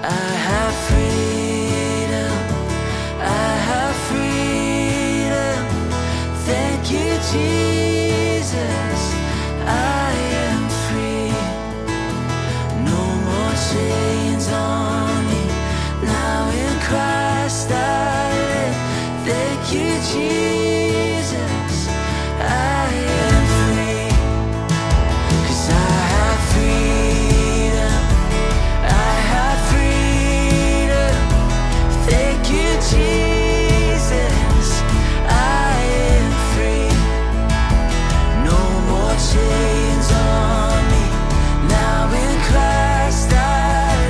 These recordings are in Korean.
I have freedom. I have freedom. Thank you, Jesus. I am free. No more chains on me. Now in Christ I live. Thank you, Jesus. I am free. 'Cause I have freedom. I have freedom. Thank you, Jesus. I am free. No more chains on me. Now in Christ I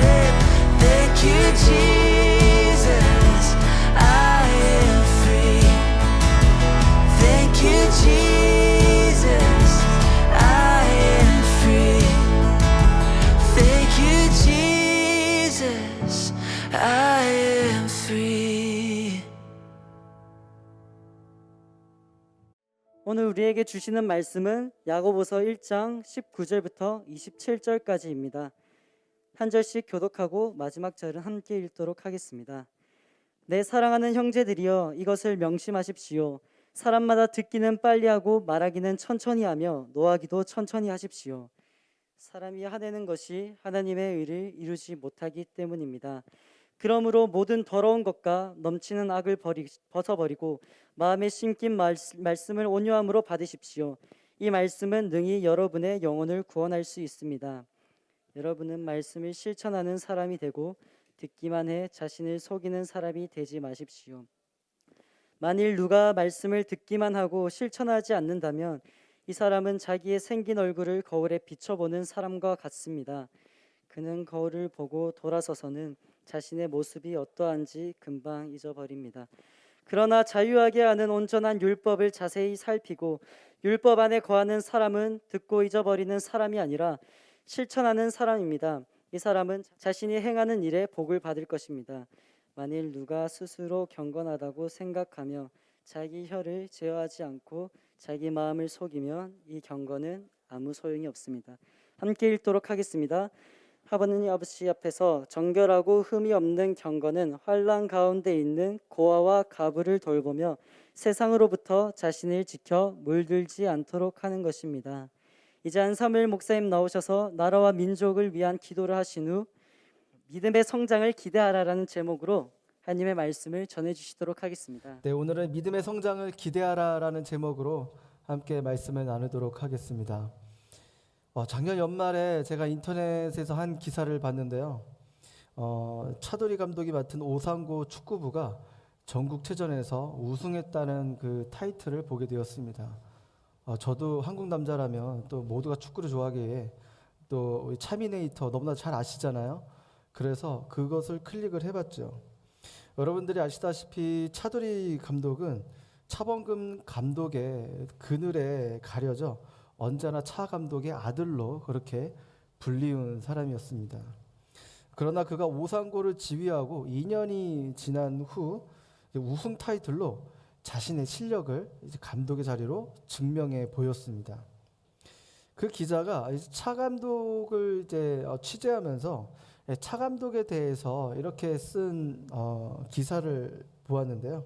live. Thank you, Jesus. I am free. Thank you, Jesus. I am free. Thank you, Jesus. I am free. 오늘 우리에게 주시는 말씀은 야고보서 1장 19절부터 27절까지입니다. 한 절씩 교독하고 마지막 절은 함께 읽도록 하겠습니다. 내 사랑하는 형제들이여, 이것을 명심하십시오. 사람마다 듣기는 빨리 하고 말하기는 천천히 하며 노하기도 천천히 하십시오. 사람이 하내는 것이 하나님의 의를 이루지 못하기 때문입니다. 그러므로 모든 더러운 것과 넘치는 악을 벗어버리고 마음에 심긴 말씀을 온유함으로 받으십시오. 이 말씀은 능히 여러분의 영혼을 구원할 수 있습니다. 여러분은 말씀을 실천하는 사람이 되고 듣기만 해 자신을 속이는 사람이 되지 마십시오. 만일 누가 말씀을 듣기만 하고 실천하지 않는다면 이 사람은 자기의 생긴 얼굴을 거울에 비춰보는 사람과 같습니다. 그는 거울을 보고 돌아서서는 자신의 모습이 어떠한지 금방 잊어버립니다. 그러나 자유하게 하는 온전한 율법을 자세히 살피고 율법 안에 거하는 사람은 듣고 잊어버리는 사람이 아니라 실천하는 사람입니다. 이 사람은 자신이 행하는 일에 복을 받을 것입니다. 만일 누가 스스로 경건하다고 생각하며 자기 혀를 제어하지 않고 자기 마음을 속이면 이 경건은 아무 소용이 없습니다. 함께 읽도록 하겠습니다. 하나님 아버지 앞에서 정결하고 흠이 없는 경건은 환난 가운데 있는 고아와 가부를 돌보며 세상으로부터 자신을 지켜 물들지 않도록 하는 것입니다. 이제 한사무엘 목사님 나오셔서 나라와 민족을 위한 기도를 하신 후 믿음의 성장을 기대하라라는 제목으로 하나님의 말씀을 전해주시도록 하겠습니다. 네, 오늘은 믿음의 성장을 기대하라라는 제목으로 함께 말씀을 나누도록 하겠습니다. 작년 연말에 제가 인터넷에서 한 기사를 봤는데요. 차돌이 감독이 맡은 오상고 축구부가 전국체전에서 우승했다는 그 타이틀을 보게 되었습니다. 저도 한국 남자라면 또 모두가 축구를 좋아하기에 또 차미네이터 너무나 잘 아시잖아요. 그래서 그것을 클릭을 해봤죠. 여러분들이 아시다시피 차돌이 감독은 차범근 감독의 그늘에 가려져 언제나 차 감독의 아들로 그렇게 불리운 사람이었습니다. 그러나 그가 오상고를 지휘하고 2년이 지난 후 우승 타이틀로 자신의 실력을 이제 감독의 자리로 증명해 보였습니다. 그 기자가 차 감독을 이제 취재하면서 차 감독에 대해서 이렇게 쓴 기사를 보았는데요.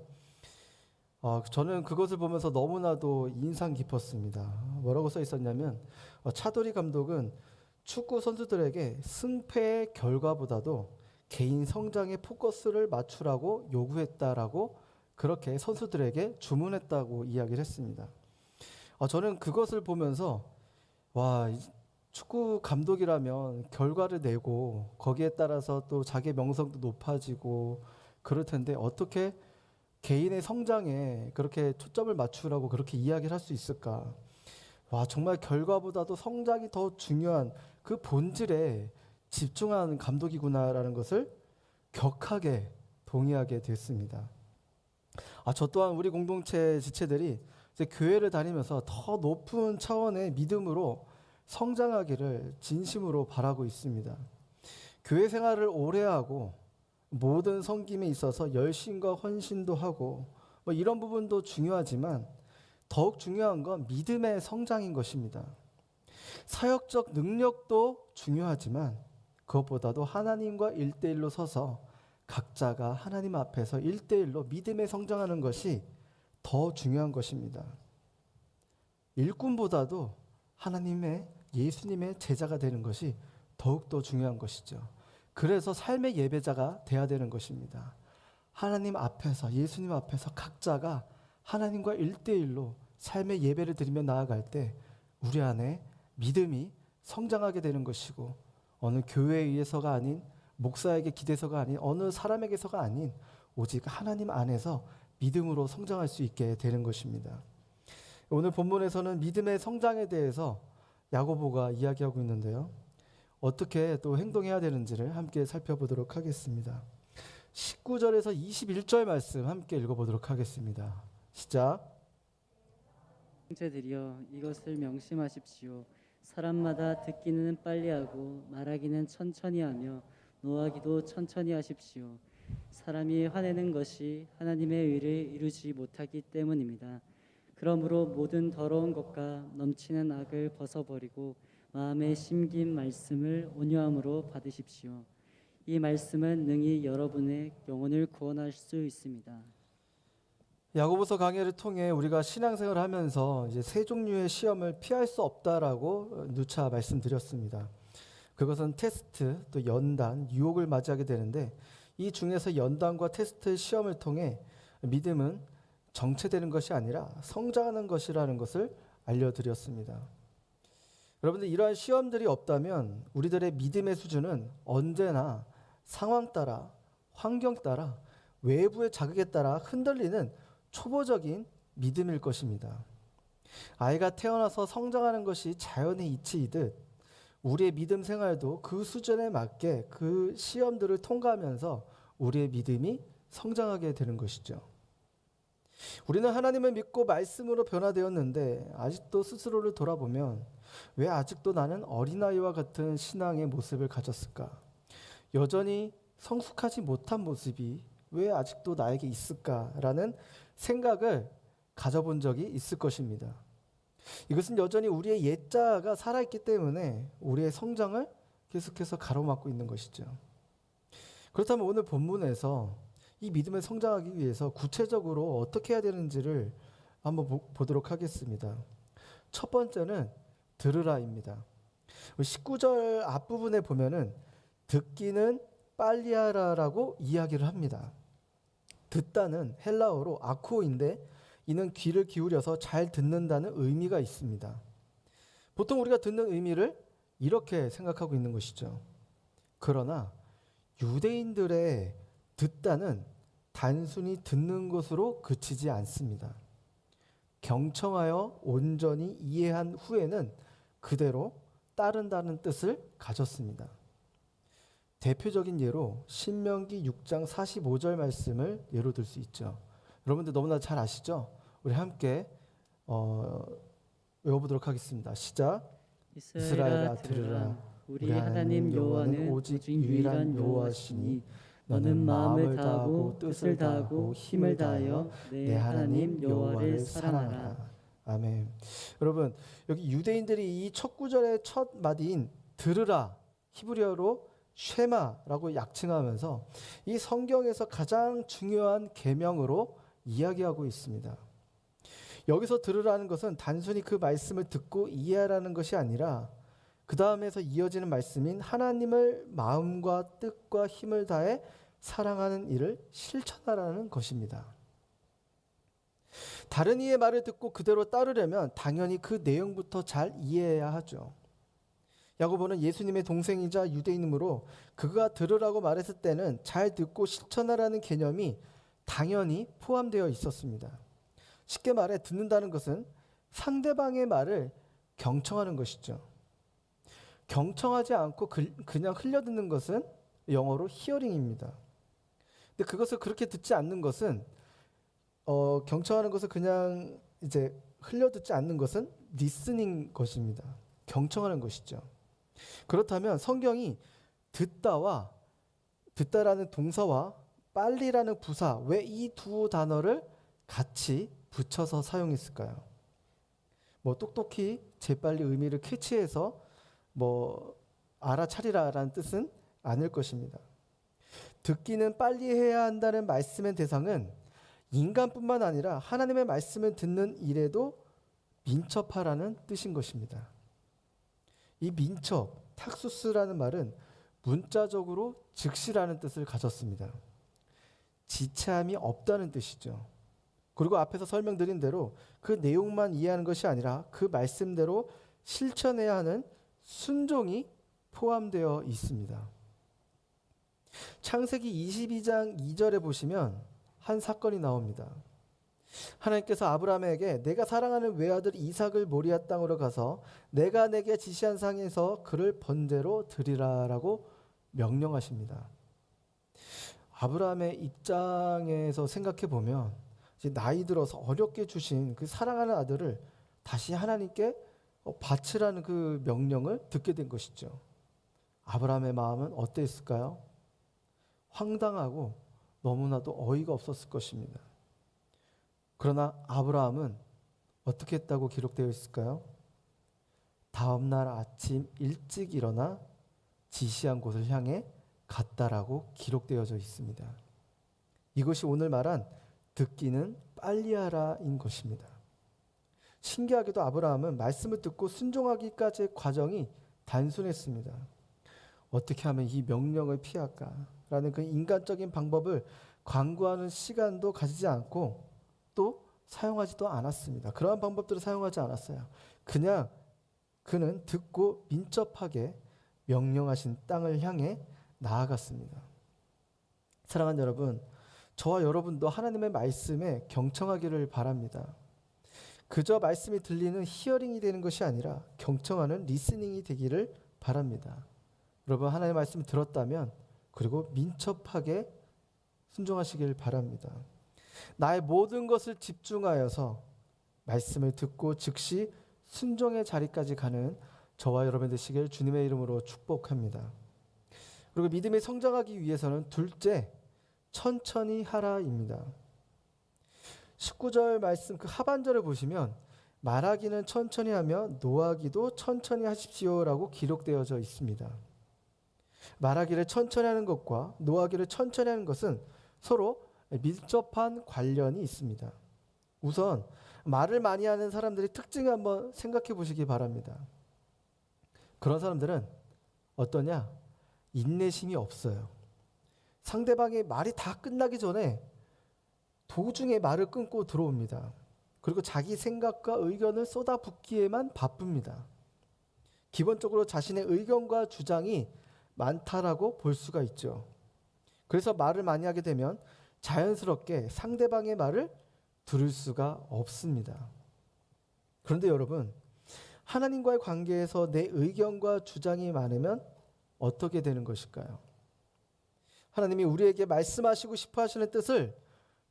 저는 그것을 보면서 너무나도 인상 깊었습니다. 뭐라고 써 있었냐면 차돌이 감독은 축구 선수들에게 승패의 결과보다도 개인 성장에 포커스를 맞추라고 요구했다라고 그렇게 선수들에게 주문했다고 이야기를 했습니다. 저는 그것을 보면서 축구 감독이라면 결과를 내고 거기에 따라서 또 자기의 명성도 높아지고 그럴 텐데 어떻게 개인의 성장에 그렇게 초점을 맞추라고 그렇게 이야기를 할 수 있을까? 정말 결과보다도 성장이 더 중요한 그 본질에 집중한 감독이구나라는 것을 격하게 동의하게 됐습니다. 저 또한 우리 공동체 지체들이 이제 교회를 다니면서 더 높은 차원의 믿음으로 성장하기를 진심으로 바라고 있습니다. 교회 생활을 오래 하고 모든 섬김에 있어서 열심과 헌신도 하고 이런 부분도 중요하지만 더욱 중요한 건 믿음의 성장인 것입니다. 사역적 능력도 중요하지만 그것보다도 하나님과 1대1로 서서 각자가 하나님 앞에서 1대1로 믿음에 성장하는 것이 더 중요한 것입니다. 일꾼보다도 하나님의 예수님의 제자가 되는 것이 더욱더 중요한 것이죠. 그래서 삶의 예배자가 돼야 되는 것입니다. 하나님 앞에서, 예수님 앞에서 각자가 하나님과 1대1로 삶의 예배를 드리며 나아갈 때 우리 안에 믿음이 성장하게 되는 것이고, 어느 교회에 의해서가 아닌, 목사에게 기대서가 아닌, 어느 사람에게서가 아닌, 오직 하나님 안에서 믿음으로 성장할 수 있게 되는 것입니다. 오늘 본문에서는 믿음의 성장에 대해서 야고보가 이야기하고 있는데요. 어떻게 또 행동해야 되는지를 함께 살펴보도록 하겠습니다. 19절에서 21절 말씀 함께 읽어보도록 하겠습니다. 시작. 형제들이여 이것을 명심하십시오. 사람마다 듣기는 빨리 하고 말하기는 천천히 하며 노하기도 천천히 하십시오. 사람이 화내는 것이 하나님의 의를 이루지 못하기 때문입니다. 그러므로 모든 더러운 것과 넘치는 악을 벗어버리고 마음에 심긴 말씀을 온유함으로 받으십시오. 이 말씀은 능히 여러분의 영혼을 구원할 수 있습니다. 야고보서 강해를 통해 우리가 신앙생활을 하면서 이제 세 종류의 시험을 피할 수 없다라고 누차 말씀드렸습니다. 그것은 테스트, 또 연단, 유혹을 맞이하게 되는데, 이 중에서 연단과 테스트, 시험을 통해 믿음은 정체되는 것이 아니라 성장하는 것이라는 것을 알려드렸습니다. 여러분들, 이러한 시험들이 없다면 우리들의 믿음의 수준은 언제나 상황 따라, 환경 따라, 외부의 자극에 따라 흔들리는 초보적인 믿음일 것입니다. 아이가 태어나서 성장하는 것이 자연의 이치이듯 우리의 믿음 생활도 그 수준에 맞게 그 시험들을 통과하면서 우리의 믿음이 성장하게 되는 것이죠. 우리는 하나님을 믿고 말씀으로 변화되었는데 아직도 스스로를 돌아보면 왜 아직도 나는 어린아이와 같은 신앙의 모습을 가졌을까? 여전히 성숙하지 못한 모습이 왜 아직도 나에게 있을까라는 생각을 가져본 적이 있을 것입니다. 이것은 여전히 우리의 옛자가 살아있기 때문에 우리의 성장을 계속해서 가로막고 있는 것이죠. 그렇다면 오늘 본문에서 이 믿음에 성장하기 위해서 구체적으로 어떻게 해야 되는지를 한번 보도록 하겠습니다. 첫 번째는 들으라입니다. 19절 앞부분에 보면은 듣기는 빨리 하라라고 이야기를 합니다. 듣다는 헬라어로 아코인데, 이는 귀를 기울여서 잘 듣는다는 의미가 있습니다. 보통 우리가 듣는 의미를 이렇게 생각하고 있는 것이죠. 그러나 유대인들의 듣다는 단순히 듣는 것으로 그치지 않습니다. 경청하여 온전히 이해한 후에는 그대로 따른다는 뜻을 가졌습니다. 대표적인 예로 신명기 6장 45절 말씀을 예로 들 수 있죠. 여러분들 너무나 잘 아시죠? 우리 함께 외워보도록 하겠습니다. 시작. 이스라엘아 들으라. 우리 하나님 여호와는 오직 유일한 여호와시니 너는 마음을 다하고 뜻을 다하고 힘을 다하여 내 하나님 여호와를 사랑하라. 아멘. 여러분, 여기 유대인들이 이 첫 구절의 첫 마디인 들으라, 히브리어로 쉐마라고 약칭하면서 이 성경에서 가장 중요한 계명으로 이야기하고 있습니다. 여기서 들으라는 것은 단순히 그 말씀을 듣고 이해하라는 것이 아니라 그 다음에서 이어지는 말씀인 하나님을 마음과 뜻과 힘을 다해 사랑하는 일을 실천하라는 것입니다. 다른 이의 말을 듣고 그대로 따르려면 당연히 그 내용부터 잘 이해해야 하죠. 야고보는 예수님의 동생이자 유대인이므로 그가 들으라고 말했을 때는 잘 듣고 실천하라는 개념이 당연히 포함되어 있었습니다. 쉽게 말해 듣는다는 것은 상대방의 말을 경청하는 것이죠. 경청하지 않고 그냥 흘려듣는 것은 영어로 히어링입니다. 근데 그것을 그렇게 듣지 않는 것은 경청하는 것을 그냥 이제 흘려듣지 않는 것은 리스닝 것입니다. 경청하는 것이죠. 그렇다면 성경이 듣다라는 동사와 빨리라는 부사, 왜 이 두 단어를 같이 붙여서 사용했을까요? 똑똑히 재빨리 의미를 캐치해서 알아차리라라는 뜻은 아닐 것입니다. 듣기는 빨리 해야 한다는 말씀의 대상은 인간뿐만 아니라 하나님의 말씀을 듣는 일에도 민첩하라는 뜻인 것입니다. 이 민첩, 탁수스라는 말은 문자적으로 즉시라는 뜻을 가졌습니다. 지체함이 없다는 뜻이죠. 그리고 앞에서 설명드린 대로 그 내용만 이해하는 것이 아니라 그 말씀대로 실천해야 하는 순종이 포함되어 있습니다. 창세기 22장 2절에 보시면 한 사건이 나옵니다. 하나님께서 아브라함에게 내가 사랑하는 외아들 이삭을 모리아 땅으로 가서 내가 내게 지시한 상에서 그를 번제로 드리라라고 명령하십니다. 아브라함의 입장에서 생각해 보면 이제 나이 들어서 어렵게 주신 그 사랑하는 아들을 다시 하나님께 바치라는 그 명령을 듣게 된 것이죠. 아브라함의 마음은 어땠을까요? 황당하고 너무나도 어이가 없었을 것입니다. 그러나 아브라함은 어떻게 했다고 기록되어 있을까요? 다음 날 아침 일찍 일어나 지시한 곳을 향해 갔다라고 기록되어져 있습니다. 이것이 오늘 말한 듣기는 빨리 하라인 것입니다. 신기하게도 아브라함은 말씀을 듣고 순종하기까지의 과정이 단순했습니다. 어떻게 하면 이 명령을 피할까라는 그 인간적인 방법을 강구하는 시간도 가지지 않고 또 사용하지도 않았습니다. 그러한 방법들을 사용하지 않았어요. 그냥 그는 듣고 민첩하게 명령하신 땅을 향해 나아갔습니다. 사랑하는 여러분, 저와 여러분도 하나님의 말씀에 경청하기를 바랍니다. 그저 말씀이 들리는 히어링이 되는 것이 아니라 경청하는 리스닝이 되기를 바랍니다. 여러분, 하나님의 말씀을 들었다면 그리고 민첩하게 순종하시길 바랍니다. 나의 모든 것을 집중하여서 말씀을 듣고 즉시 순종의 자리까지 가는 저와 여러분 되시길 주님의 이름으로 축복합니다. 그리고 믿음이 성장하기 위해서는 둘째, 천천히 하라입니다. 19절 말씀 그 하반절을 보시면 말하기는 천천히 하며 노하기도 천천히 하십시오라고 기록되어져 있습니다. 말하기를 천천히 하는 것과 노하기를 천천히 하는 것은 서로 밀접한 관련이 있습니다. 우선 말을 많이 하는 사람들의 특징을 한번 생각해 보시기 바랍니다. 그런 사람들은 어떠냐? 인내심이 없어요. 상대방의 말이 다 끝나기 전에 도중에 말을 끊고 들어옵니다. 그리고 자기 생각과 의견을 쏟아붓기에만 바쁩니다. 기본적으로 자신의 의견과 주장이 많다라고 볼 수가 있죠. 그래서 말을 많이 하게 되면 자연스럽게 상대방의 말을 들을 수가 없습니다. 그런데 여러분, 하나님과의 관계에서 내 의견과 주장이 많으면 어떻게 되는 것일까요? 하나님이 우리에게 말씀하시고 싶어 하시는 뜻을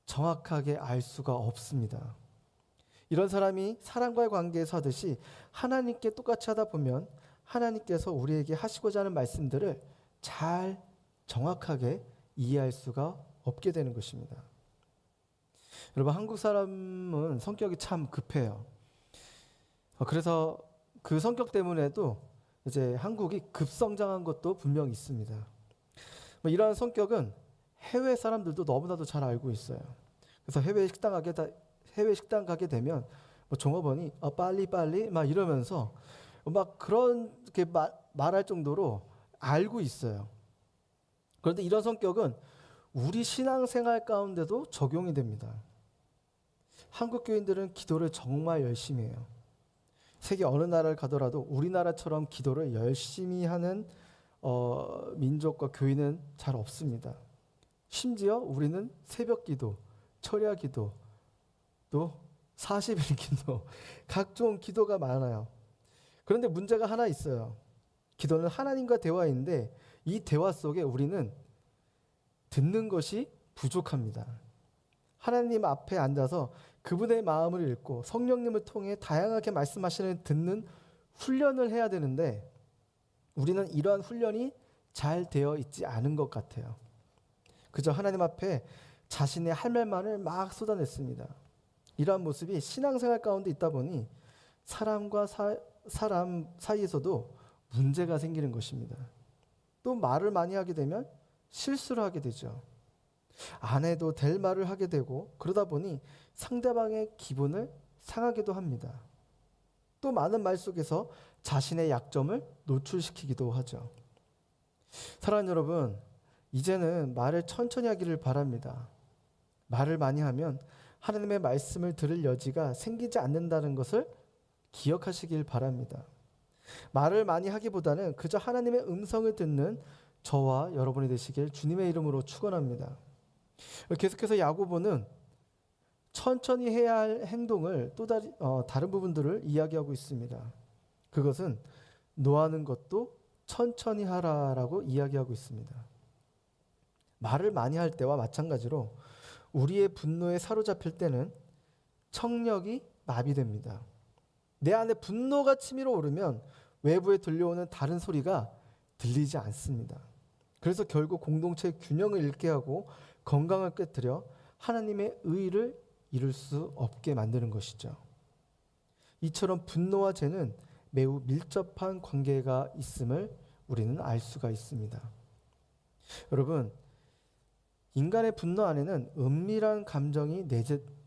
정확하게 알 수가 없습니다. 이런 사람이 사람과의 관계에서 하듯이 하나님께 똑같이 하다 보면 하나님께서 우리에게 하시고자 하는 말씀들을 잘 정확하게 이해할 수가 없게 되는 것입니다. 여러분, 한국 사람은 성격이 참 급해요. 그래서 그 성격 때문에도 이제 한국이 급성장한 것도 분명히 있습니다. 이러한 성격은 해외 사람들도 너무나도 잘 알고 있어요. 그래서 해외 식당 가게 되면 종업원이 빨리 막 이러면서 막 그렇게 말할 정도로 알고 있어요. 그런데 이런 성격은 우리 신앙생활 가운데도 적용이 됩니다. 한국 교인들은 기도를 정말 열심히 해요. 세계 어느 나라를 가더라도 우리나라처럼 기도를 열심히 하는 민족과 교인은 잘 없습니다. 심지어 우리는 새벽 기도, 철야 기도, 또 40일 기도, 각종 기도가 많아요. 그런데 문제가 하나 있어요. 기도는 하나님과 대화인데 이 대화 속에 우리는 듣는 것이 부족합니다. 하나님 앞에 앉아서 그분의 마음을 읽고 성령님을 통해 다양하게 말씀하시는 듣는 훈련을 해야 되는데 우리는 이러한 훈련이 잘 되어 있지 않은 것 같아요. 그저 하나님 앞에 자신의 할 말만을 막 쏟아냈습니다. 이러한 모습이 신앙생활 가운데 있다 보니 사람과 사람 사이에서도 문제가 생기는 것입니다. 또 말을 많이 하게 되면 실수를 하게 되죠. 안 해도 될 말을 하게 되고 그러다 보니 상대방의 기분을 상하게도 합니다. 또 많은 말 속에서 자신의 약점을 노출시키기도 하죠. 사랑하는 여러분, 이제는 말을 천천히 하기를 바랍니다. 말을 많이 하면 하나님의 말씀을 들을 여지가 생기지 않는다는 것을 기억하시길 바랍니다. 말을 많이 하기보다는 그저 하나님의 음성을 듣는 저와 여러분이 되시길 주님의 이름으로 축원합니다. 계속해서 야고보는 천천히 해야 할 행동을 또 다른 부분들을 이야기하고 있습니다. 그것은 노하는 것도 천천히 하라라고 이야기하고 있습니다. 말을 많이 할 때와 마찬가지로 우리의 분노에 사로잡힐 때는 청력이 마비됩니다. 내 안에 분노가 치밀어 오르면 외부에 들려오는 다른 소리가 들리지 않습니다. 그래서 결국 공동체의 균형을 잃게 하고 건강을 깨뜨려 하나님의 의를 이룰 수 없게 만드는 것이죠. 이처럼 분노와 죄는 매우 밀접한 관계가 있음을 우리는 알 수가 있습니다. 여러분, 인간의 분노 안에는 은밀한 감정이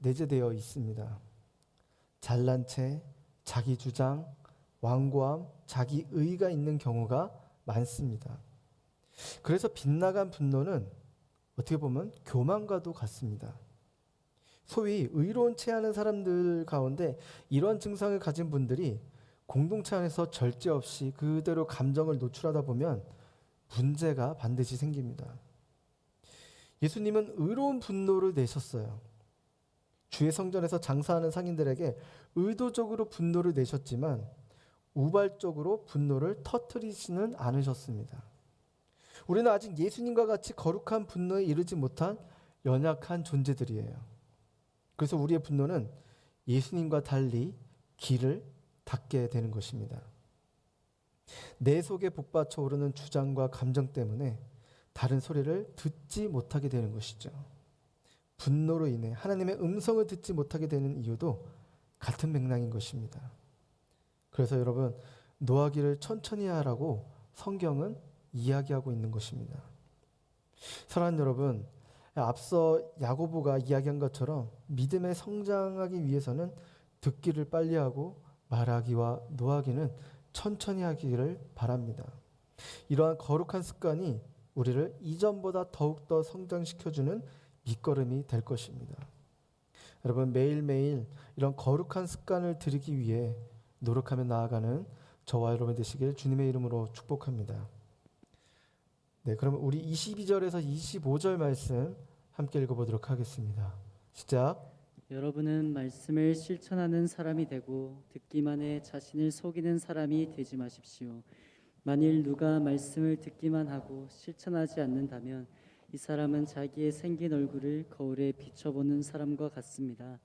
내재되어 있습니다. 잘난 체, 자기 주장, 완고함, 자기 의의가 있는 경우가 많습니다. 그래서 빗나간 분노는 어떻게 보면 교만과도 같습니다. 소위 의로운 체하는 사람들 가운데 이런 증상을 가진 분들이 공동체 안에서 절제 없이 그대로 감정을 노출하다 보면 문제가 반드시 생깁니다. 예수님은 의로운 분노를 내셨어요. 주의 성전에서 장사하는 상인들에게 의도적으로 분노를 내셨지만 우발적으로 분노를 터뜨리지는 않으셨습니다. 우리는 아직 예수님과 같이 거룩한 분노에 이르지 못한 연약한 존재들이에요. 그래서 우리의 분노는 예수님과 달리 길을 닫게 되는 것입니다. 내 속에 복받쳐 오르는 주장과 감정 때문에 다른 소리를 듣지 못하게 되는 것이죠. 분노로 인해 하나님의 음성을 듣지 못하게 되는 이유도 같은 맥락인 것입니다. 그래서 여러분, 노하기를 천천히 하라고 성경은 이야기하고 있는 것입니다. 사랑하는 여러분, 앞서 야고보가 이야기한 것처럼 믿음에 성장하기 위해서는 듣기를 빨리 하고 말하기와 노하기는 천천히 하기를 바랍니다. 이러한 거룩한 습관이 우리를 이전보다 더욱더 성장시켜주는 밑거름이 될 것입니다. 여러분, 매일매일 이런 거룩한 습관을 들이기 위해 노력하며 나아가는 저와 여러분 되시길 주님의 이름으로 축복합니다. 네, 그러면 우리 22절에서 25절 말씀 함께 읽어보도록 하겠습니다. 시작. 여러분은 말씀을 실천하는 사람이 되고 듣기만 해 자신을 속이는 사람이 되지 마십시오. 만일 누가 말씀을 듣기만 하고 실천하지 않는다면 이 사람은 자기의 생긴 얼굴을 거울에 비춰보는 사람과 같습니다.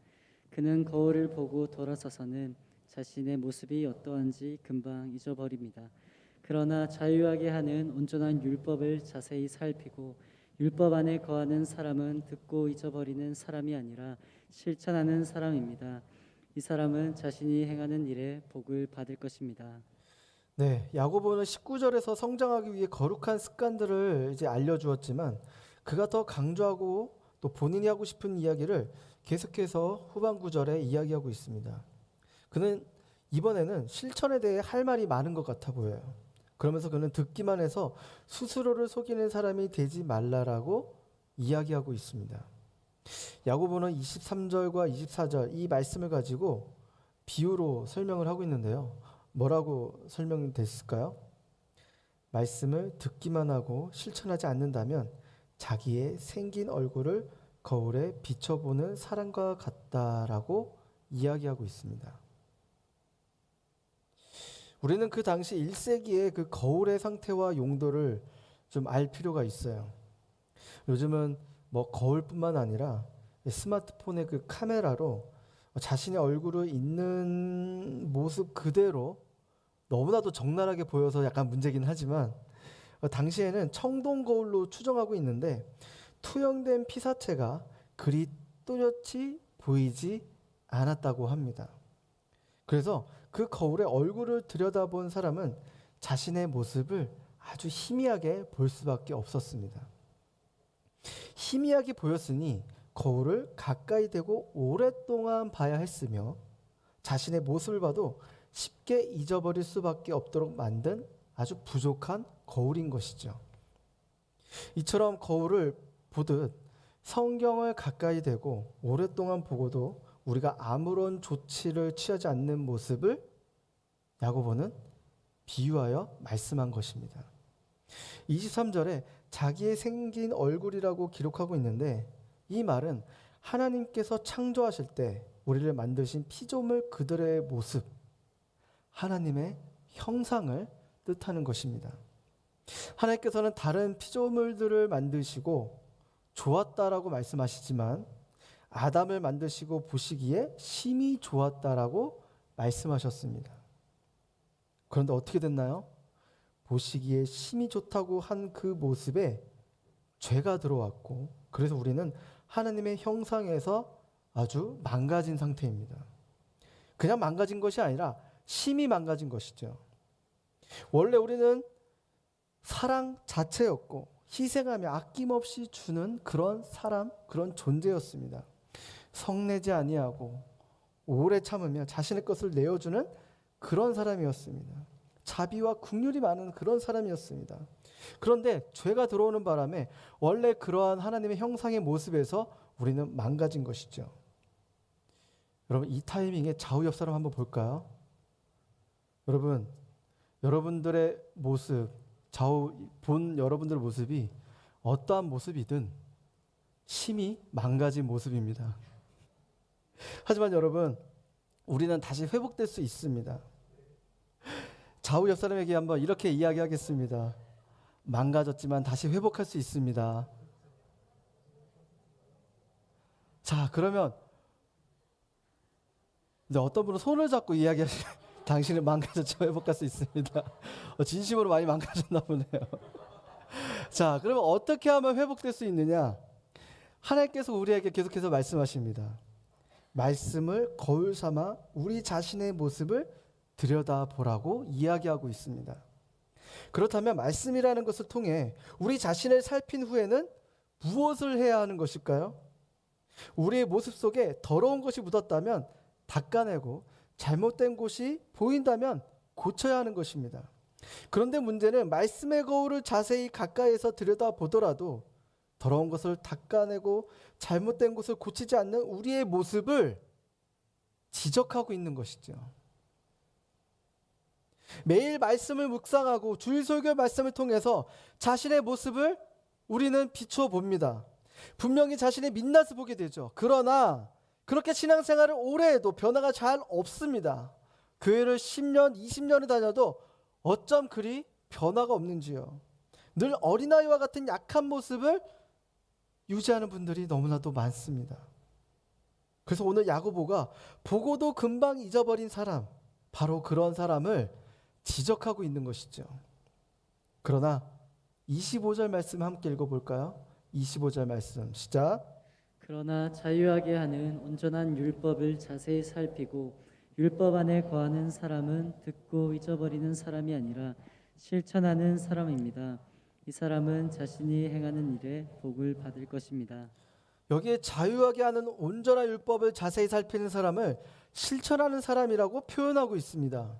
그는 거울을 보고 돌아서서는 자신의 모습이 어떠한지 금방 잊어버립니다. 그러나 자유하게 하는 온전한 율법을 자세히 살피고 율법 안에 거하는 사람은 듣고 잊어버리는 사람이 아니라 실천하는 사람입니다. 이 사람은 자신이 행하는 일에 복을 받을 것입니다. 네, 야고보는 19절에서 성장하기 위해 거룩한 습관들을 이제 알려주었지만 그가 더 강조하고 또 본인이 하고 싶은 이야기를 계속해서 후반 구절에 이야기하고 있습니다. 그는 이번에는 실천에 대해 할 말이 많은 것 같아 보여요. 그러면서 그는 듣기만 해서 스스로를 속이는 사람이 되지 말라라고 이야기하고 있습니다. 야고보는 23절과 24절 이 말씀을 가지고 비유로 설명을 하고 있는데요. 뭐라고 설명됐을까요? 말씀을 듣기만 하고 실천하지 않는다면 자기의 생긴 얼굴을 거울에 비춰보는 사람과 같다라고 이야기하고 있습니다. 우리는 그 당시 1세기의 그 거울의 상태와 용도를 좀 알 필요가 있어요. 요즘은 뭐 거울뿐만 아니라 스마트폰의 그 카메라로 자신의 얼굴을 있는 모습 그대로 너무나도 적나라하게 보여서 약간 문제긴 하지만 당시에는 청동 거울로 추정하고 있는데 투영된 피사체가 그리 또렷이 보이지 않았다고 합니다. 그래서 그 거울에 얼굴을 들여다본 사람은 자신의 모습을 아주 희미하게 볼 수밖에 없었습니다. 희미하게 보였으니 거울을 가까이 대고 오랫동안 봐야 했으며 자신의 모습을 봐도 쉽게 잊어버릴 수밖에 없도록 만든 아주 부족한 거울인 것이죠. 이처럼 거울을 보듯 성경을 가까이 대고 오랫동안 보고도 우리가 아무런 조치를 취하지 않는 모습을 야고보는 비유하여 말씀한 것입니다. 23절에 자기의 생긴 얼굴이라고 기록하고 있는데 이 말은 하나님께서 창조하실 때 우리를 만드신 피조물 그들의 모습, 하나님의 형상을 뜻하는 것입니다. 하나님께서는 다른 피조물들을 만드시고 좋았다라고 말씀하시지만 아담을 만드시고 보시기에 심히 좋았다라고 말씀하셨습니다. 그런데 어떻게 됐나요? 보시기에 심히 좋다고 한 그 모습에 죄가 들어왔고 그래서 우리는 하나님의 형상에서 아주 망가진 상태입니다. 그냥 망가진 것이 아니라 심히 망가진 것이죠. 원래 우리는 사랑 자체였고 희생하며 아낌없이 주는 그런 사람, 그런 존재였습니다. 성내지 아니하고 오래 참으며 자신의 것을 내어주는 그런 사람이었습니다. 자비와 긍휼이 많은 그런 사람이었습니다. 그런데 죄가 들어오는 바람에 원래 그러한 하나님의 형상의 모습에서 우리는 망가진 것이죠. 여러분 이 타이밍에 좌우 옆 사람 한번 볼까요? 여러분 여러분들의 모습, 좌우 본 여러분들의 모습이 어떠한 모습이든 심히 망가진 모습입니다. 하지만 여러분 우리는 다시 회복될 수 있습니다. 좌우 옆 사람에게 한번 이렇게 이야기하겠습니다. 망가졌지만 다시 회복할 수 있습니다. 자, 그러면 이제 어떤 분은 손을 잡고 이야기하시면 당신은 망가졌지만 회복할 수 있습니다. 진심으로 많이 망가졌나 보네요. 자, 그러면 어떻게 하면 회복될 수 있느냐? 하나님께서 우리에게 계속해서 말씀하십니다. 말씀을 거울 삼아 우리 자신의 모습을 들여다보라고 이야기하고 있습니다. 그렇다면 말씀이라는 것을 통해 우리 자신을 살핀 후에는 무엇을 해야 하는 것일까요? 우리의 모습 속에 더러운 것이 묻었다면 닦아내고 잘못된 곳이 보인다면 고쳐야 하는 것입니다. 그런데 문제는 말씀의 거울을 자세히 가까이에서 들여다보더라도 더러운 것을 닦아내고 잘못된 것을 고치지 않는 우리의 모습을 지적하고 있는 것이죠. 매일 말씀을 묵상하고 주일 설교 말씀을 통해서 자신의 모습을 우리는 비추어 봅니다. 분명히 자신의 민낯을 보게 되죠. 그러나 그렇게 신앙생활을 오래 해도 변화가 잘 없습니다. 교회를 10년, 20년을 다녀도 어쩜 그리 변화가 없는지요. 늘 어린아이와 같은 약한 모습을 유지하는 분들이 너무나도 많습니다. 그래서 오늘 야고보가 보고도 금방 잊어버린 사람, 바로 그런 사람을 지적하고 있는 것이죠. 그러나 25절 말씀 함께 읽어볼까요? 25절 말씀 시작. 그러나 자유하게 하는 온전한 율법을 자세히 살피고 율법 안에 거하는 사람은 듣고 잊어버리는 사람이 아니라 실천하는 사람입니다. 이 사람은 자신이 행하는 일에 복을 받을 것입니다. 여기에 자유하게 하는 온전한 율법을 자세히 살피는 사람을 실천하는 사람이라고 표현하고 있습니다.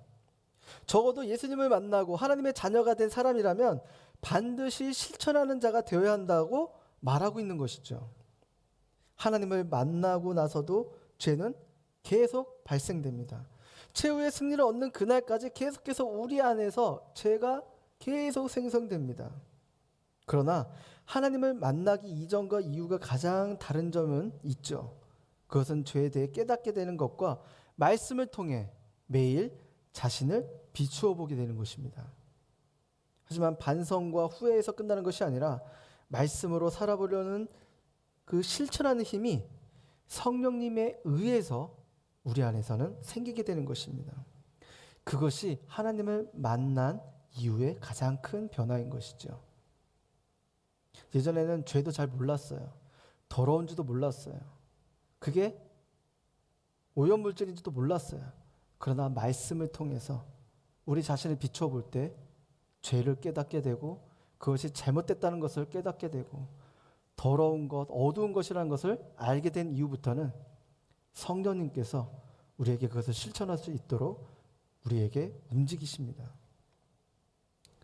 적어도 예수님을 만나고 하나님의 자녀가 된 사람이라면 반드시 실천하는 자가 되어야 한다고 말하고 있는 것이죠. 하나님을 만나고 나서도 죄는 계속 발생됩니다. 최후의 승리를 얻는 그날까지 계속해서 우리 안에서 죄가 계속 생성됩니다. 그러나 하나님을 만나기 이전과 이후가 가장 다른 점은 있죠. 그것은 죄에 대해 깨닫게 되는 것과 말씀을 통해 매일 자신을 비추어 보게 되는 것입니다. 하지만 반성과 후회에서 끝나는 것이 아니라 말씀으로 살아보려는 그 실천하는 힘이 성령님에 의해서 우리 안에서는 생기게 되는 것입니다. 그것이 하나님을 만난 이후의 가장 큰 변화인 것이죠. 예전에는 죄도 잘 몰랐어요. 더러운지도 몰랐어요. 그게 오염물질인지도 몰랐어요. 그러나 말씀을 통해서 우리 자신을 비추어 볼 때 죄를 깨닫게 되고 그것이 잘못됐다는 것을 깨닫게 되고 더러운 것, 어두운 것이라는 것을 알게 된 이후부터는 성령님께서 우리에게 그것을 실천할 수 있도록 우리에게 움직이십니다.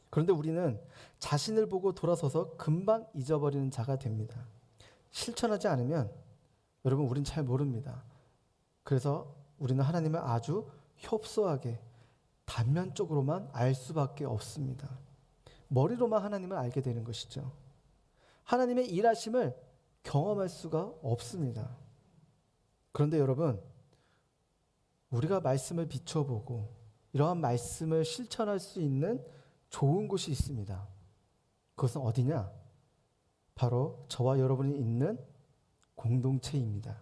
그런데 우리는 자신을 보고 돌아서서 금방 잊어버리는 자가 됩니다. 실천하지 않으면 여러분 우린 잘 모릅니다. 그래서 우리는 하나님을 아주 협소하게 단면적으로만 알 수밖에 없습니다. 머리로만 하나님을 알게 되는 것이죠. 하나님의 일하심을 경험할 수가 없습니다. 그런데 여러분, 우리가 말씀을 비춰보고 이러한 말씀을 실천할 수 있는 좋은 곳이 있습니다. 그것은 어디냐? 바로 저와 여러분이 있는 공동체입니다.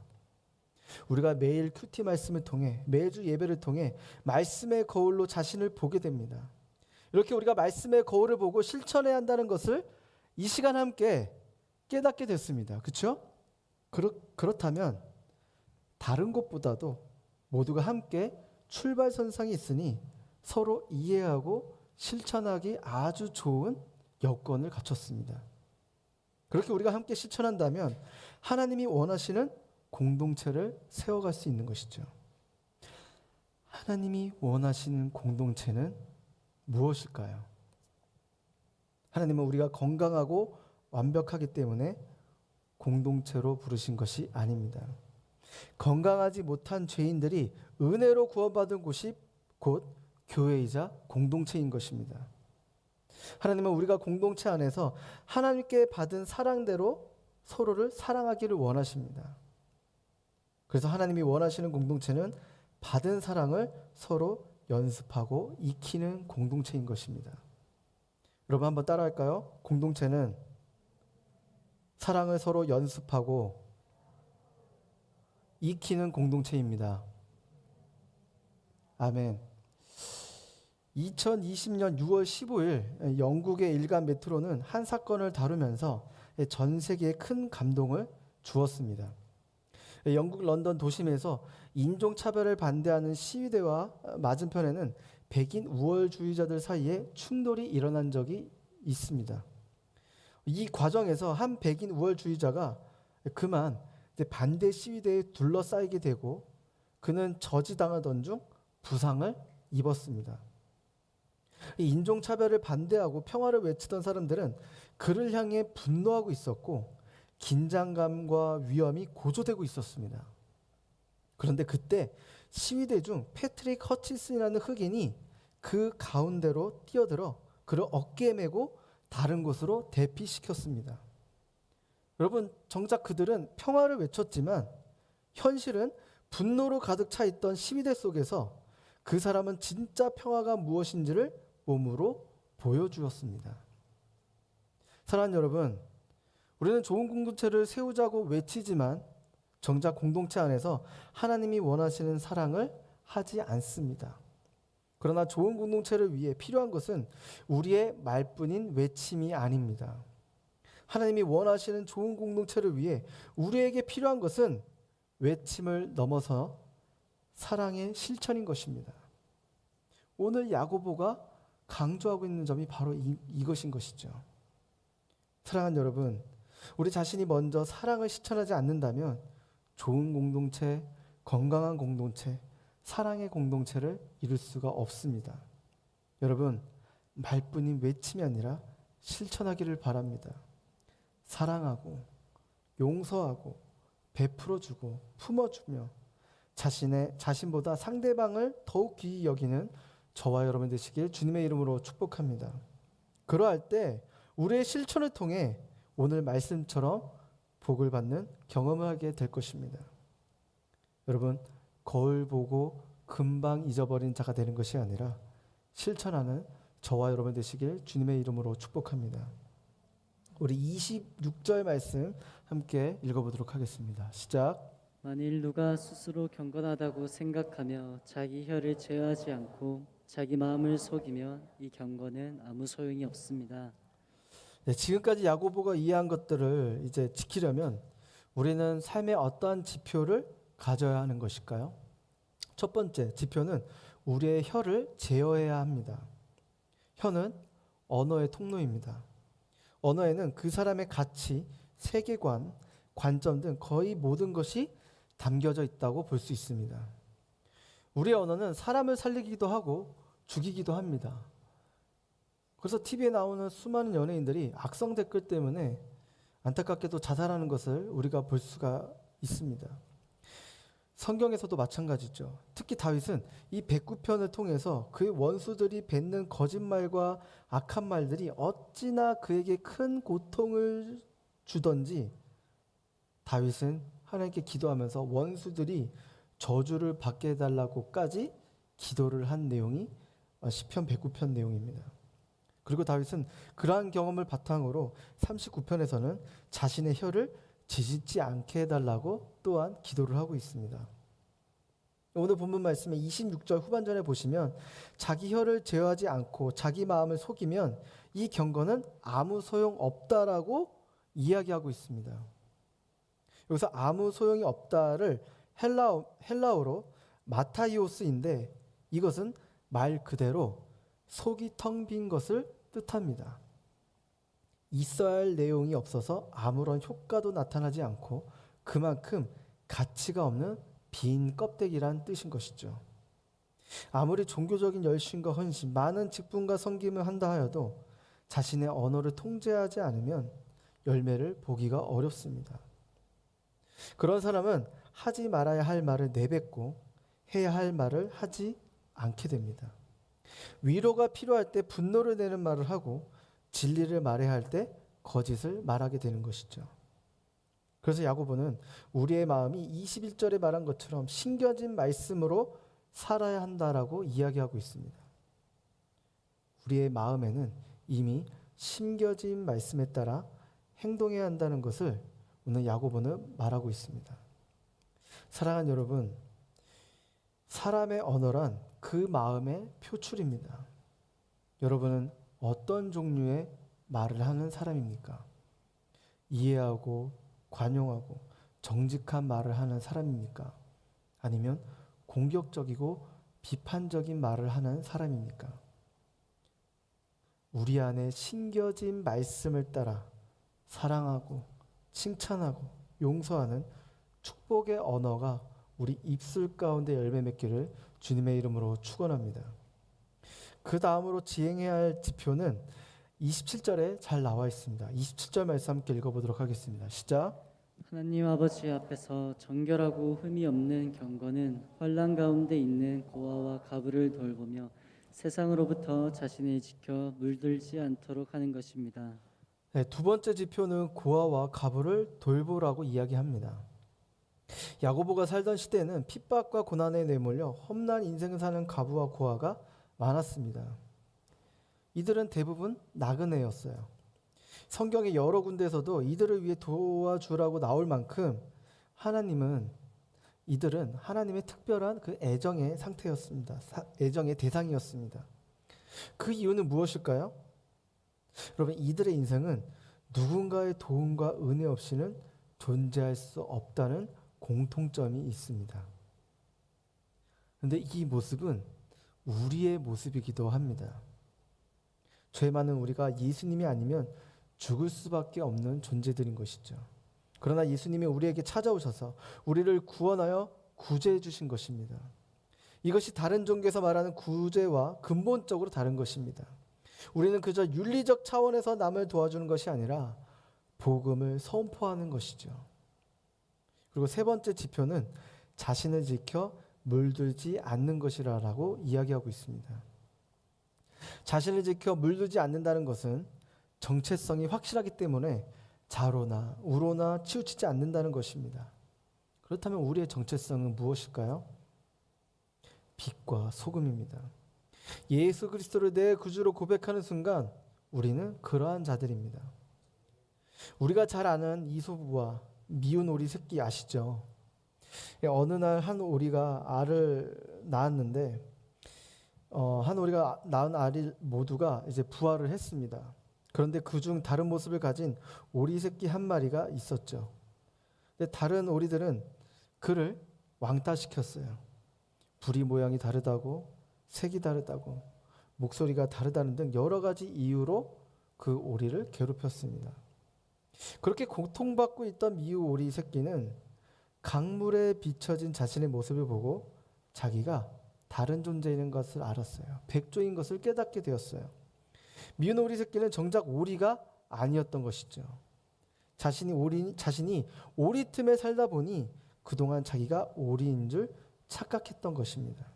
우리가 매일 큐티 말씀을 통해 매주 예배를 통해 말씀의 거울로 자신을 보게 됩니다. 이렇게 우리가 말씀의 거울을 보고 실천해야 한다는 것을 이 시간 함께 깨닫게 됐습니다. 그렇죠? 그렇다면 다른 곳보다도 모두가 함께 출발선상이 있으니 서로 이해하고 실천하기 아주 좋은 여건을 갖췄습니다. 그렇게 우리가 함께 실천한다면 하나님이 원하시는 공동체를 세워갈 수 있는 것이죠. 하나님이 원하시는 공동체는 무엇일까요? 하나님은 우리가 건강하고 완벽하기 때문에 공동체로 부르신 것이 아닙니다. 건강하지 못한 죄인들이 은혜로 구원받은 곳이 곧 교회이자 공동체인 것입니다. 하나님은 우리가 공동체 안에서 하나님께 받은 사랑대로 서로를 사랑하기를 원하십니다. 그래서 하나님이 원하시는 공동체는 받은 사랑을 서로 연습하고 익히는 공동체인 것입니다. 여러분 한번 따라할까요? 공동체는 사랑을 서로 연습하고 익히는 공동체입니다. 아멘. 2020년 6월 15일 영국의 일간 메트로는 한 사건을 다루면서 전 세계에 큰 감동을 주었습니다. 영국 런던 도심에서 인종차별을 반대하는 시위대와 맞은편에는 백인 우월주의자들 사이에 충돌이 일어난 적이 있습니다. 이 과정에서 한 백인 우월주의자가 그만 반대 시위대에 둘러싸이게 되고 그는 저지당하던 중 부상을 입었습니다. 이 인종차별을 반대하고 평화를 외치던 사람들은 그를 향해 분노하고 있었고 긴장감과 위험이 고조되고 있었습니다. 그런데 그때 시위대 중 패트릭 허치슨이라는 흑인이 그 가운데로 뛰어들어 그를 어깨에 메고 다른 곳으로 대피시켰습니다. 여러분, 정작 그들은 평화를 외쳤지만 현실은 분노로 가득 차 있던 시위대 속에서 그 사람은 진짜 평화가 무엇인지를 몸으로 보여주었습니다. 사랑하는 여러분, 우리는 좋은 공동체를 세우자고 외치지만 정작 공동체 안에서 하나님이 원하시는 사랑을 하지 않습니다. 그러나 좋은 공동체를 위해 필요한 것은 우리의 말뿐인 외침이 아닙니다. 하나님이 원하시는 좋은 공동체를 위해 우리에게 필요한 것은 외침을 넘어서 사랑의 실천인 것입니다. 오늘 야고보가 강조하고 있는 점이 바로 이것인 것이죠. 사랑하는 여러분, 우리 자신이 먼저 사랑을 실천하지 않는다면 좋은 공동체, 건강한 공동체, 사랑의 공동체를 이룰 수가 없습니다. 여러분, 말뿐인 외침이 아니라 실천하기를 바랍니다. 사랑하고 용서하고 베풀어주고 품어주며 자신보다 상대방을 더욱 귀히 여기는 저와 여러분 되시길 주님의 이름으로 축복합니다. 그러할 때 우리의 실천을 통해 오늘 말씀처럼 복을 받는 경험을 하게 될 것입니다. 여러분, 거울 보고 금방 잊어버린 자가 되는 것이 아니라 실천하는 저와 여러분 되시길 주님의 이름으로 축복합니다. 우리 26절 말씀 함께 읽어보도록 하겠습니다. 시작. 만일 누가 스스로 경건하다고 생각하며 자기 혀를 제어하지 않고 자기 마음을 속이면 이 경건은 아무 소용이 없습니다. 네, 지금까지 야고보가 이해한 것들을 이제 지키려면 우리는 삶의 어떠한 지표를 가져야 하는 것일까요? 첫 번째 지표는 우리의 혀를 제어해야 합니다. 혀는 언어의 통로입니다. 언어에는 그 사람의 가치, 세계관, 관점 등 거의 모든 것이 담겨져 있다고 볼 수 있습니다. 우리의 언어는 사람을 살리기도 하고 죽이기도 합니다. 그래서 TV에 나오는 수많은 연예인들이 악성 댓글 때문에 안타깝게도 자살하는 것을 우리가 볼 수가 있습니다. 성경에서도 마찬가지죠. 특히 다윗은 이 109편을 통해서 그의 원수들이 뱉는 거짓말과 악한 말들이 어찌나 그에게 큰 고통을 주던지 다윗은 하나님께 기도하면서 원수들이 저주를 받게 해달라고까지 기도를 한 내용이 시편 109편 내용입니다. 그리고 다윗은 그러한 경험을 바탕으로 39편에서는 자신의 혀를 지짓지 않게 해달라고 또한 기도를 하고 있습니다. 오늘 본문 말씀의 26절 후반전에 보시면 자기 혀를 제어하지 않고 자기 마음을 속이면 이 경건은 아무 소용 없다라고 이야기하고 있습니다. 여기서 아무 소용이 없다를 헬라어로 마타이오스인데 이것은 말 그대로 속이 텅 빈 것을 뜻합니다. 있어야 할 내용이 없어서 아무런 효과도 나타나지 않고 그만큼 가치가 없는 빈 껍데기란 뜻인 것이죠. 아무리 종교적인 열심과 헌신, 많은 직분과 섬김을 한다 하여도 자신의 언어를 통제하지 않으면 열매를 보기가 어렵습니다. 그런 사람은 하지 말아야 할 말을 내뱉고 해야 할 말을 하지 않게 됩니다. 위로가 필요할 때 분노를 내는 말을 하고 진리를 말해야 할 때 거짓을 말하게 되는 것이죠. 그래서 야고보는 우리의 마음이 21절에 말한 것처럼 심겨진 말씀으로 살아야 한다라고 이야기하고 있습니다. 우리의 마음에는 이미 심겨진 말씀에 따라 행동해야 한다는 것을 오늘 야고보는 말하고 있습니다. 사랑하는 여러분, 사람의 언어란 그 마음의 표출입니다. 여러분은 어떤 종류의 말을 하는 사람입니까? 이해하고 관용하고 정직한 말을 하는 사람입니까? 아니면 공격적이고 비판적인 말을 하는 사람입니까? 우리 안에 심겨진 말씀을 따라 사랑하고 칭찬하고 용서하는 축복의 언어가 우리 입술 가운데 열매 맺기를 주님의 이름으로 축원합니다. 그 다음으로 지행해야 할 지표는 27절에 잘 나와 있습니다. 27절 말씀 함께 읽어보도록 하겠습니다. 시작. 하나님 아버지 앞에서 정결하고 흠이 없는 경건은 환난 가운데 있는 고아와 가부를 돌보며 세상으로부터 자신을 지켜 물들지 않도록 하는 것입니다. 네, 두 번째 지표는 고아와 가부를 돌보라고 이야기합니다. 야고보가 살던 시대에는 핍박과 고난에 내몰려 험난 인생을 사는 가부와 고아가 많았습니다. 이들은 대부분 나그네였어요. 성경의 여러 군데에서도 이들을 위해 도와주라고 나올 만큼 이들은 하나님의 특별한 그 애정의 상태였습니다. 애정의 대상이었습니다. 그 이유는 무엇일까요? 여러분, 이들의 인생은 누군가의 도움과 은혜 없이는 존재할 수 없다는 공통점이 있습니다. 그런데 이 모습은 우리의 모습이기도 합니다. 죄 많은 우리가 예수님이 아니면 죽을 수밖에 없는 존재들인 것이죠. 그러나 예수님이 우리에게 찾아오셔서 우리를 구원하여 구제해 주신 것입니다. 이것이 다른 종교에서 말하는 구제와 근본적으로 다른 것입니다. 우리는 그저 윤리적 차원에서 남을 도와주는 것이 아니라 복음을 선포하는 것이죠. 그리고 세 번째 지표는 자신을 지켜 물들지 않는 것이라고 이야기하고 있습니다. 자신을 지켜 물들지 않는다는 것은 정체성이 확실하기 때문에 자로나 우로나 치우치지 않는다는 것입니다. 그렇다면 우리의 정체성은 무엇일까요? 빛과 소금입니다. 예수 그리스도를 내 구주로 고백하는 순간 우리는 그러한 자들입니다. 우리가 잘 아는 이소부와 미운 오리 새끼 아시죠? 어느 날 한 오리가 알을 낳았는데 한 오리가 낳은 알이 모두가 이제 부화를 했습니다. 그런데 그중 다른 모습을 가진 오리 새끼 한 마리가 있었죠. 근데 다른 오리들은 그를 왕따시켰어요. 부리 모양이 다르다고, 색이 다르다고, 목소리가 다르다는 등 여러 가지 이유로 그 오리를 괴롭혔습니다. 그렇게 고통받고 있던 미우 오리 새끼는 강물에 비춰진 자신의 모습을 보고 자기가 다른 존재인 것을 알았어요. 백조인 것을 깨닫게 되었어요. 미운 오리 새끼는 정작 오리가 아니었던 것이죠. 자신이 오리 틈에 살다 보니 그동안 자기가 오리인 줄 착각했던 것입니다.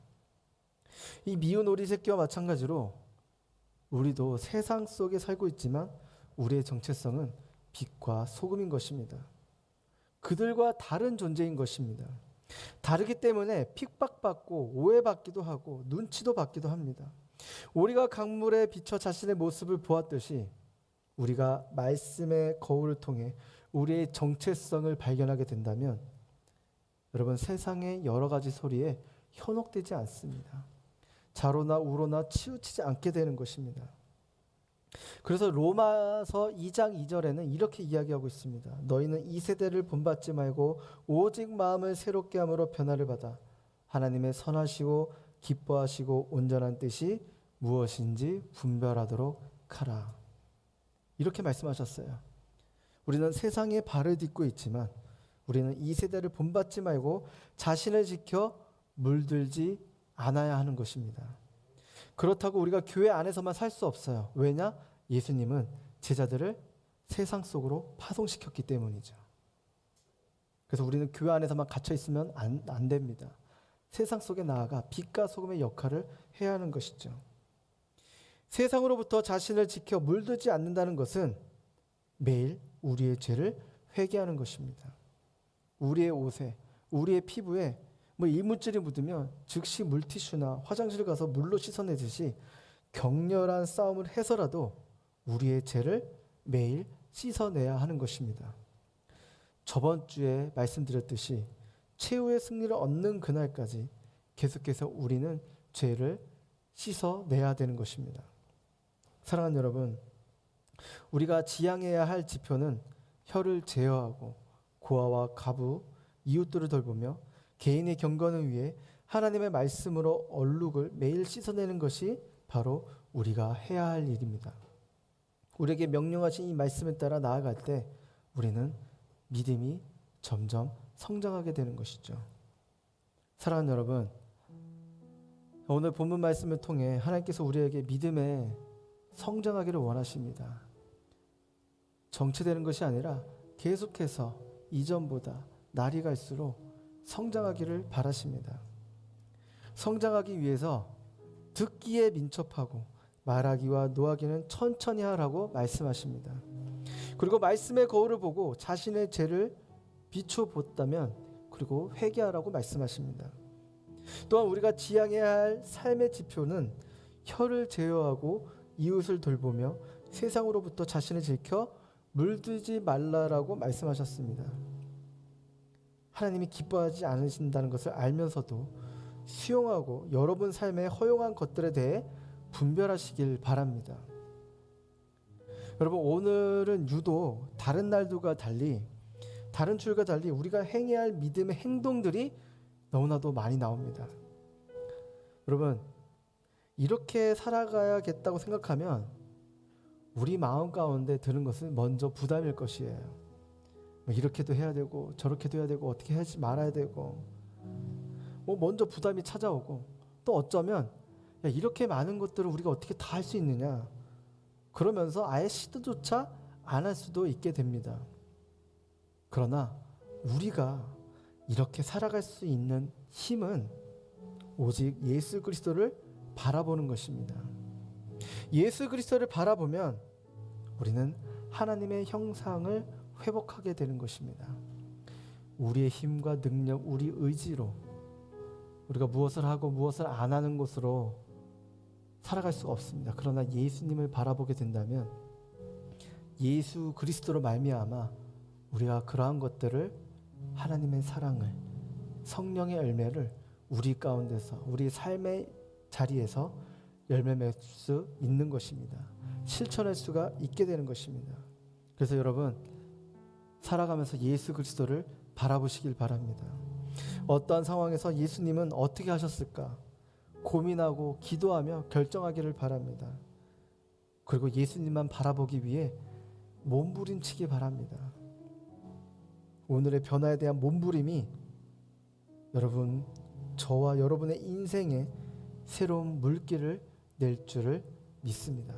이 미운 오리 새끼와 마찬가지로 우리도 세상 속에 살고 있지만 우리의 정체성은 빛과 소금인 것입니다. 그들과 다른 존재인 것입니다. 다르기 때문에 핍박받고 오해받기도 하고 눈치도 받기도 합니다. 오리가 강물에 비쳐 자신의 모습을 보았듯이 우리가 말씀의 거울을 통해 우리의 정체성을 발견하게 된다면 여러분, 세상의 여러 가지 소리에 현혹되지 않습니다. 좌로나 우로나 치우치지 않게 되는 것입니다. 그래서 로마서 2장 2절에는 이렇게 이야기하고 있습니다. 너희는 이 세대를 본받지 말고 오직 마음을 새롭게 함으로 변화를 받아 하나님의 선하시고 기뻐하시고 온전한 뜻이 무엇인지 분별하도록 하라. 이렇게 말씀하셨어요. 우리는 세상의 발을 딛고 있지만 우리는 이 세대를 본받지 말고 자신을 지켜 물들지 않아야 하는 것입니다. 그렇다고 우리가 교회 안에서만 살 수 없어요. 왜냐? 예수님은 제자들을 세상 속으로 파송시켰기 때문이죠. 그래서 우리는 교회 안에서만 갇혀 있으면 안 됩니다. 세상 속에 나아가 빛과 소금의 역할을 해야 하는 것이죠. 세상으로부터 자신을 지켜 물들지 않는다는 것은 매일 우리의 죄를 회개하는 것입니다. 우리의 옷에, 우리의 피부에 이물질이 묻으면 즉시 물티슈나 화장실 가서 물로 씻어내듯이 격렬한 싸움을 해서라도 우리의 죄를 매일 씻어내야 하는 것입니다. 저번 주에 말씀드렸듯이 최후의 승리를 얻는 그날까지 계속해서 우리는 죄를 씻어내야 되는 것입니다. 사랑하는 여러분, 우리가 지향해야 할 지표는 혀를 제어하고 고아와 가부, 이웃들을 돌보며 개인의 경건을 위해 하나님의 말씀으로 얼룩을 매일 씻어내는 것이 바로 우리가 해야 할 일입니다. 우리에게 명령하신 이 말씀에 따라 나아갈 때 우리는 믿음이 점점 성장하게 되는 것이죠. 사랑하는 여러분, 오늘 본문 말씀을 통해 하나님께서 우리에게 믿음에 성장하기를 원하십니다. 정체되는 것이 아니라 계속해서 이전보다 날이 갈수록 성장하기를 바라십니다. 성장하기 위해서 듣기에 민첩하고 말하기와 노하기는 천천히 하라고 말씀하십니다. 그리고 말씀의 거울을 보고 자신의 죄를 비춰보았다면 그리고 회개하라고 말씀하십니다. 또한 우리가 지향해야 할 삶의 지표는 혀를 제어하고 이웃을 돌보며 세상으로부터 자신을 지켜 물들지 말라라고 말씀하셨습니다. 하나님이 기뻐하지 않으신다는 것을 알면서도 수용하고 여러분 삶에 허용한 것들에 대해 분별하시길 바랍니다. 여러분, 오늘은 유독 다른 날들과 달리, 다른 주일과 달리 우리가 행해야 할 믿음의 행동들이 너무나도 많이 나옵니다. 여러분, 이렇게 살아가야겠다고 생각하면 우리 마음 가운데 드는 것은 먼저 부담일 것이에요. 이렇게도 해야 되고 저렇게도 해야 되고 어떻게 하지 말아야 되고 먼저 부담이 찾아오고, 또 어쩌면 이렇게 많은 것들을 우리가 어떻게 다 할 수 있느냐, 그러면서 아예 시도조차 안 할 수도 있게 됩니다. 그러나 우리가 이렇게 살아갈 수 있는 힘은 오직 예수 그리스도를 바라보는 것입니다. 예수 그리스도를 바라보면 우리는 하나님의 형상을 회복하게 되는 것입니다. 우리의 힘과 능력, 우리 의지로 우리가 무엇을 하고 무엇을 안 하는 것으로 살아갈 수가 없습니다. 그러나 예수님을 바라보게 된다면 예수 그리스도로 말미암아 우리가 그러한 것들을, 하나님의 사랑을, 성령의 열매를 우리 가운데서, 우리 삶의 자리에서 열매 맺을 수 있는 것입니다. 실천할 수가 있게 되는 것입니다. 그래서 여러분, 살아가면서 예수 그리스도를 바라보시길 바랍니다. 어떠한 상황에서 예수님은 어떻게 하셨을까? 고민하고 기도하며 결정하기를 바랍니다. 그리고 예수님만 바라보기 위해 몸부림치기 바랍니다. 오늘의 변화에 대한 몸부림이 여러분, 저와 여러분의 인생에 새로운 물길을 낼 줄을 믿습니다.